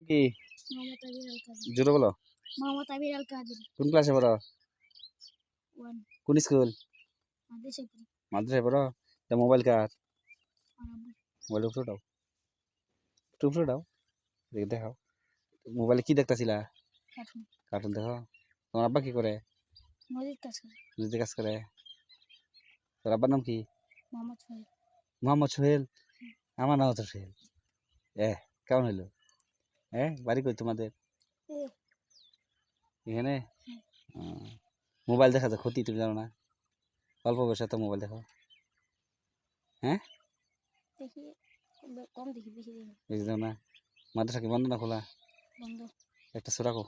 কি মোহাম্মদ আবির আল কাদের। জোরে বলো। মোহাম্মদ আবির আল কাদের। কোন ক্লাসে পড়ো? 1 কোন স্কুল? মাদ্রাসাপুর। মাদ্রাসায় পড়ো? তা মোবাইল কার? আনাবু। মোবাইল উপরে দাও, একটু উপরে দাও, দেখে দেখাও। মোবাইলে কি দেখতাছিলা? কার্টুন। কার্টুন দেখো। তোমার আব্বা কি করে? নদীর কাছে। নদীতে কাজ করে। তোর আব্বার নাম কি? মোহাম্মদ সোহেল। মোহাম্মদ সোহেল। আমার নাম তো সোহেল। কেমন হইলো? বাড়ি কই তোমাদের? এ, এখানে। মোবাইল দেখা যায় ক্ষতি, তুমি জানো না? অল্প বয়সে তো মোবাইল দেখো। দেখি কম দেখি, বেশি দেখি। বেশি দাও না। মাদ্রাসা কি বন্ধ না খোলা? বন্ধ। একটা সূরা কও।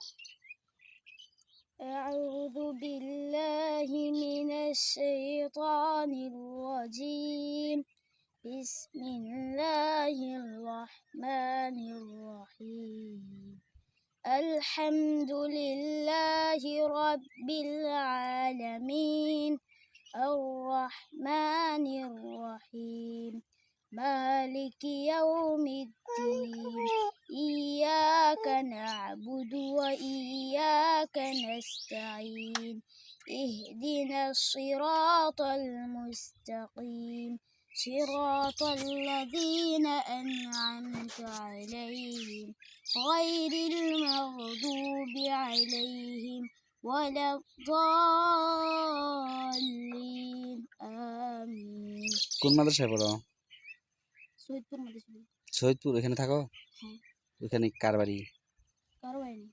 أعوذ بالله من الشيطان الرجيم. بسم الله الرحمن الرحيم. الحمد لله رب العالمين الرحمن الرحيم مالك يوم الدين إياك نعبد وإياك نستعين اهدنا الصراط المستقيم صراط الذين أنعمت عليهم غير المغضوب عليهم ولا الضالين آمين. কোন মাদ্রাসায় পড়ো? সৈয়দপুর মাদ্রাসা। শহীদপুর। এখানে থাকো? হ্যাঁ। ওখানে কার বাড়ি? কারো বাড়ি নেই।